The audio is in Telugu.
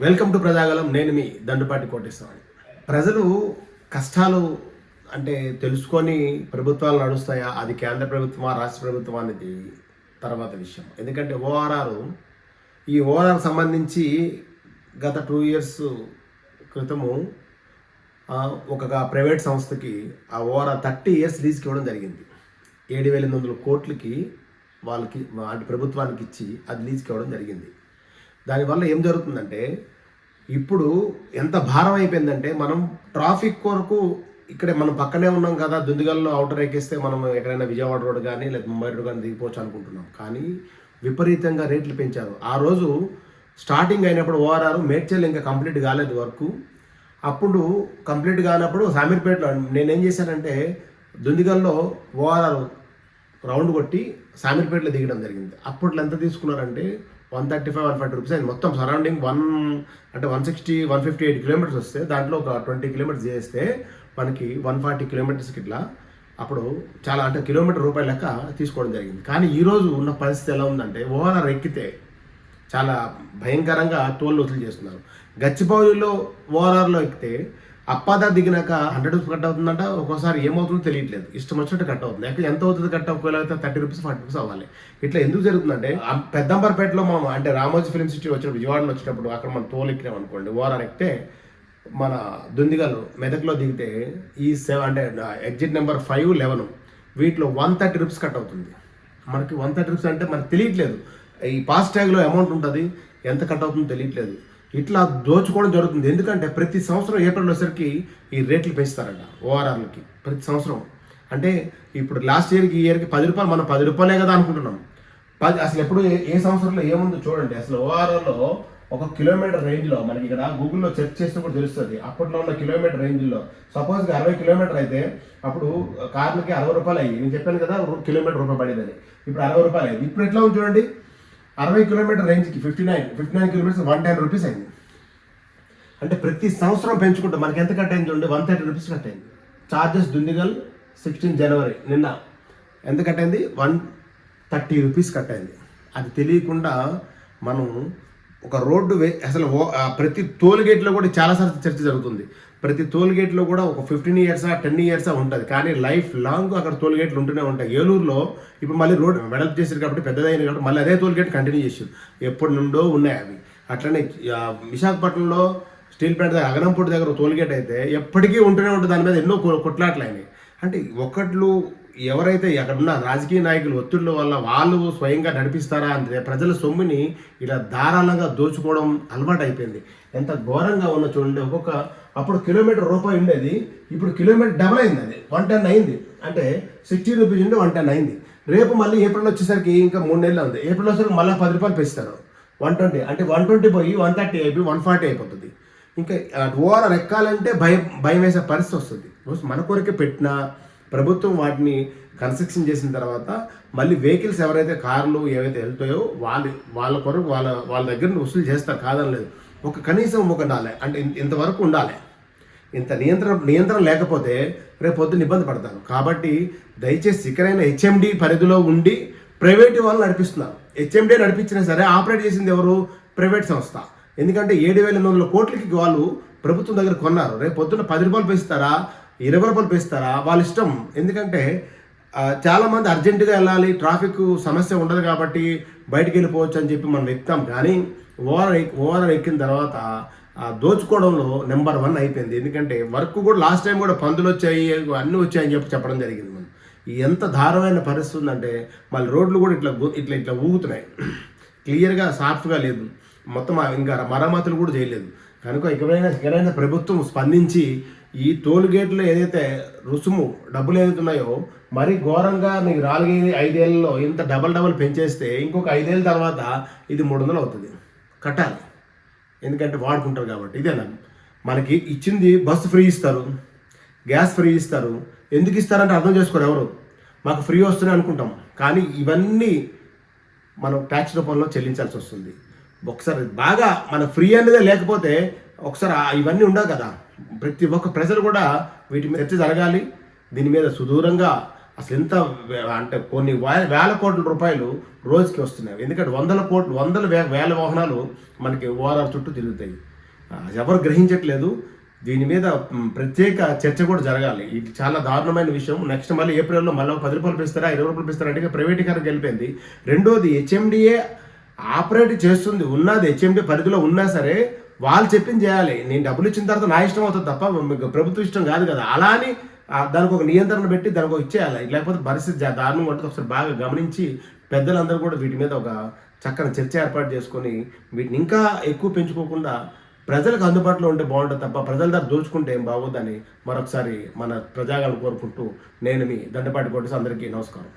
Welcome to Prajagalam. నేను మీ దండుపాటి కోటేశ్వరరావు. ప్రజలు కష్టాలు అంటే తెలుసుకొని ప్రభుత్వాలు నడుస్తాయా, అది కేంద్ర ప్రభుత్వమా రాష్ట్ర ప్రభుత్వం అనేది తర్వాత విషయం. ఎందుకంటే ఈ ఓఆర్ఆర్ సంబంధించి గత 2 years క్రితము ఒక ప్రైవేట్ సంస్థకి ఆ ఓఆర్ఆర్ 30 years లీజ్కి ఇవ్వడం జరిగింది. 7,800 కోట్లకి వాళ్ళకి అంటే ప్రభుత్వానికి ఇచ్చి అది లీజ్కి ఇవ్వడం జరిగింది. దానివల్ల ఏం జరుగుతుందంటే ఇప్పుడు ఎంత భారం అయిపోయిందంటే మనం ట్రాఫిక్ కొరకు ఇక్కడే మనం పక్కనే ఉన్నాం కదా, దుందిగల్లో అవుటర్ ఎక్కిస్తే మనం ఎక్కడైనా విజయవాడ రోడ్ కానీ లేదా ముంబై రోడ్ కానీ దిగిపోవచ్చు అనుకుంటున్నాం. కానీ విపరీతంగా రేట్లు పెంచారు. ఆ రోజు స్టార్టింగ్ అయినప్పుడు ఓఆర్ఆర్ మేడ్చల్ ఇంకా కంప్లీట్ కాలేదు వర్క్. అప్పుడు కంప్లీట్ కానప్పుడు శామీర్పేటలో నేనేం చేశానంటే దుందిగల్లో ఓఆర్ఆర్ రౌండ్ కొట్టి శామీర్పేటలో దిగడం జరిగింది. అప్పట్లో ఎంత తీసుకున్నారంటే 135-140 రూపీస్ అయింది. మొత్తం సరౌండింగ్ 160-158 కిలోమీటర్స్ వస్తే దాంట్లో ఒక 20 కిలోమీటర్స్ చేస్తే మనకి 140 కిలోమీటర్స్కి ఇట్లా అప్పుడు చాలా అంటే కిలోమీటర్ రూపాయల లెక్క తీసుకోవడం జరిగింది. కానీ ఈరోజు ఉన్న పరిస్థితి ఎలా ఉందంటే ఓఆర్ఆర్ ఎక్కితే చాలా భయంకరంగా టోల్ వసూలు చేస్తున్నారు. గచ్చిబౌలిలో ఓఆర్ఆర్లో ఎక్కితే అప్పాదా దిగినాక 100 రూపీస్ కట్ అవుతుందంట. ఒక్కోసారి ఏమవుతుందో తెలియట్లేదు, ఇష్టం వచ్చినట్టు కట్ అవుతుంది. ఎక్కడ ఎంత అవుతుంది కట్ ఒకవేళ అయితే 30 రూపీస్ 40 రూపీస్ అవ్వాలి. ఇట్లా ఎందుకు జరుగుతుందంటే పెద్దంబర్పేటలో మనం అంటే రామోజీ ఫిల్మ్ సిటీ వచ్చినప్పుడు విజయవాడలో వచ్చినప్పుడు అక్కడ మనం టోల్ ఎక్కినాం అనుకోండి, ఓఆర్ఆర్ ఎక్కితే మన దుందిగలు మెదక్లో దిగితే ఈ అంటే ఎగ్జిట్ నెంబర్ 5, 11 వీటిలో 130 రూపీస్ కట్ అవుతుంది. మనకి 130 రూపీస్ అంటే మనకు తెలియట్లేదు. ఈ ఫాస్టాగ్లో అమౌంట్ ఉంటుంది, ఎంత కట్ అవుతుందో తెలియట్లేదు. ఇట్లా దోచుకోవడం జరుగుతుంది. ఎందుకంటే ప్రతి సంవత్సరం ఏప్రిల్ వచ్చేసరికి ఈ రేట్లు పెంచుతారంట ఓఆర్ఆర్లకి ప్రతి సంవత్సరం. అంటే ఇప్పుడు లాస్ట్ ఇయర్కి ఈ ఇయర్కి 10 రూపాయలు, మనం 10 రూపాయలే కదా అనుకుంటున్నాం. అసలు ఎప్పుడు ఏ సంవత్సరంలో ఏముందో చూడండి. అసలు ఓఆర్ఆర్లో 1 కిలోమీటర్ రేంజ్లో మనకి ఇక్కడ గూగుల్లో సెర్చ్ చేస్తే కూడా తెలుస్తుంది. అప్పట్లో ఉన్న కిలోమీటర్ రేంజ్లో సపోజ్గా 60 కిలోమీటర్ అయితే అప్పుడు కార్లకి 60 రూపాయలు అయ్యి, నేను చెప్పాను కదా కిలోమీటర్ రూపాయి పడేదని. ఇప్పుడు 60 రూపాయలు అయ్యింది. ఇప్పుడు ఎట్లా ఉంది చూడండి, 60 కిలోమీటర్ రేంజ్కి 59 కిలోమీటర్స్ 110 రూపీస్ అయింది. అంటే ప్రతి సంవత్సరం పెంచుకుంటే మనకి ఎంత కట్ అయింది చూడండి, 130 రూపీస్ కట్ అయింది. చార్జెస్ దుందిగల్ 16 జనవరి నిన్న ఎంత కట్ అయింది, 130 రూపీస్ కట్ అయింది. అది తెలియకుండా మనం ఒక రోడ్డు అసలు ప్రతి టోల్ గేట్లో కూడా చాలాసార్లు చర్చ జరుగుతుంది. ప్రతి టోల్ గేట్లో కూడా ఒక 15 years 10 years ఉంటుంది. కానీ లైఫ్ లాంగ్ అక్కడ టోల్ గేట్లు ఉంటూనే ఉంటాయి. ఏలూరులో ఇప్పుడు మళ్ళీ రోడ్ వెడల్ప్ చేశారు కాబట్టి పెద్దదైన కాబట్టి మళ్ళీ అదే టోల్ గేట్ కంటిన్యూ చేశారు. ఎప్పటి నుండో ఉన్నాయి అవి. అట్లనే విశాఖపట్నంలో స్టీల్ ప్లాంట్ దగ్గర అగనంపూడి దగ్గర టోల్ గేట్ అయితే ఎప్పటికీ ఉంటూనే ఉంటుంది. దాని మీద ఎన్నో కొట్లాట్లు అయినాయి. అంటే ఒకట్లు ఎవరైతే అక్కడ ఉన్న రాజకీయ నాయకులు ఒత్తిళ్ళ వల్ల వాళ్ళు స్వయంగా నడిపిస్తారా అంటే ప్రజల సొమ్ముని ఇలా ధారాళంగా దోచుకోవడం అలవాటు అయిపోయింది. ఎంత ఘోరంగా ఉన్న చూడండి. అప్పుడు కిలోమీటర్ రూపాయి ఉండేది, ఇప్పుడు కిలోమీటర్ డబల్ అయింది. అది 110 అయింది. అంటే 60 రూపీస్ ఉంటే 110 అయింది. రేపు మళ్ళీ ఏప్రిల్ వచ్చేసరికి ఇంకా 3 నెలలు ఉంది. ఏప్రిల్ వచ్చేసరికి మళ్ళీ 10 రూపాయలు పెంచుతారు. 120 అంటే 120 పోయి 130 అయిపోయి 140 అయిపోతుంది. ఇంకా ఓఆర్ఆర్ ఎక్కాలంటే భయం వేసే పరిస్థితి వస్తుంది. మన కొరకే పెట్టిన ప్రభుత్వం వాటిని కన్స్ట్రక్షన్ చేసిన తర్వాత మళ్ళీ వెహికల్స్ ఎవరైతే కార్లు ఏవైతే వెళ్తాయో వాళ్ళ కొరకు వాళ్ళ దగ్గర వసూలు చేస్తారు, కాదనలేదు. కనీసం ఉండాలి అంటే ఇంతవరకు ఉండాలి. ఇంత నియంత్రణ లేకపోతే రేపు పొద్దున్న ఇబ్బంది పడతారు. కాబట్టి దయచేసి ఇక్కడైనా హెచ్ఎండి పరిధిలో ఉండి ప్రైవేట్ వాళ్ళు నడిపిస్తున్నారు. హెచ్ఎండి నడిపించినా సరే ఆపరేట్ చేసింది ఎవరు, ప్రైవేట్ సంస్థ. ఎందుకంటే 7,800 కోట్లకి వాళ్ళు ప్రభుత్వం దగ్గర కొన్నారు. రేపు పొద్దున్న 10 రూపాయలు పెంచుతారా, 20 రూపాయలు పెంచుతారా, వాళ్ళ ఇష్టం. ఎందుకంటే చాలామంది అర్జెంటుగా వెళ్ళాలి, సమస్య ఉండదు కాబట్టి బయటికి వెళ్ళిపోవచ్చు అని చెప్పి మనం ఎక్కుతాం. కానీ ఓఆర్ఆర్ ఎక్కిన తర్వాత దోచుకోవడంలో నెంబర్ 1 అయిపోయింది. ఎందుకంటే వర్క్ కూడా లాస్ట్ టైం కూడా పందులు వచ్చాయి, అన్నీ వచ్చాయని చెప్పడం జరిగింది. మనం ఎంత దారుణమైన పరిస్థితి ఉందంటే మళ్ళీ రోడ్లు కూడా ఇట్లా ఊగుతున్నాయి. క్లియర్గా సాఫ్ట్గా లేదు, మొత్తం ఇంకా మరమ్మతులు కూడా చేయలేదు. కనుక ఎక్కడైనా ప్రభుత్వం స్పందించి ఈ టోల్ గేట్లో ఏదైతే రుసుము డబ్బులు ఏదైతున్నాయో మరీ ఘోరంగా మీకు 4-5 ఏళ్ళలో ఇంత డబల్ పెంచేస్తే ఇంకొక 5 ఏళ్ళ తర్వాత ఇది 300 అవుతుంది, కట్టాలి. ఎందుకంటే వాడుకుంటారు కాబట్టి. ఇదేనా మనకి ఇచ్చింది, బస్సు ఫ్రీ ఇస్తారు, గ్యాస్ ఫ్రీ ఇస్తారు. ఎందుకు ఇస్తారంటే అర్థం చేసుకోరు ఎవరు. మాకు ఫ్రీ వస్తున్నాయి అనుకుంటాం, కానీ ఇవన్నీ మనం ట్యాక్స్ రూపంలో చెల్లించాల్సి వస్తుంది. ఒకసారి బాగా మన ఫ్రీ అనేదే లేకపోతే ఒకసారి ఇవన్నీ ఉండవు కదా. ప్రతి ఒక్క ప్రజలు కూడా వీటి మీద చర్చ జరగాలి. దీని మీద సుదూరంగా అసలు ఎంత అంటే కొన్ని వేల కోట్ల రూపాయలు రోజుకి వస్తున్నాయి. ఎందుకంటే వేల వాహనాలు మనకి ఓఆర్ఆర్ చుట్టూ తిరుగుతాయి. ఎవరు గ్రహించట్లేదు. దీని మీద ప్రత్యేక చర్చ కూడా జరగాలి. ఇది చాలా దారుణమైన విషయం. నెక్స్ట్ మళ్ళీ ఏప్రిల్లో మళ్ళీ 10 రూపాయలు పెంచుతారా, 20 రూపాయలు పెంచుతారా అంటే ప్రైవేటీకరణ వెళ్ళిపోయింది. రెండోది హెచ్ఎండిఏ ఆపరేట్ చేస్తుంది, ఉన్నది హెచ్ఎండి పరిధిలో ఉన్నా సరే వాళ్ళు చెప్పింది చేయాలి. నేను డబ్బులు ఇచ్చిన తర్వాత నా ఇష్టం అవుతుంది తప్ప ప్రభుత్వం ఇష్టం కాదు కదా. అలా అని దానికి ఒక నియంత్రణ పెట్టి దానికి ఒక ఇచ్చేయాలి. లేకపోతే పరిస్థితి దారుణంగా ఉంటుంది. ఒకసారి బాగా గమనించి పెద్దలందరూ కూడా వీటి మీద ఒక చక్కని చర్చ ఏర్పాటు చేసుకొని వీటిని ఇంకా ఎక్కువ పెంచుకోకుండా ప్రజలకు అందుబాటులో ఉంటే బాగుంటుంది తప్ప ప్రజల దగ్గర దోచుకుంటే ఏం బాగోదని మరొకసారి మన ప్రజాగాలను కోరుకుంటూ నేను మీ దండపాటి కోటేశ్, అందరికీ నమస్కారం.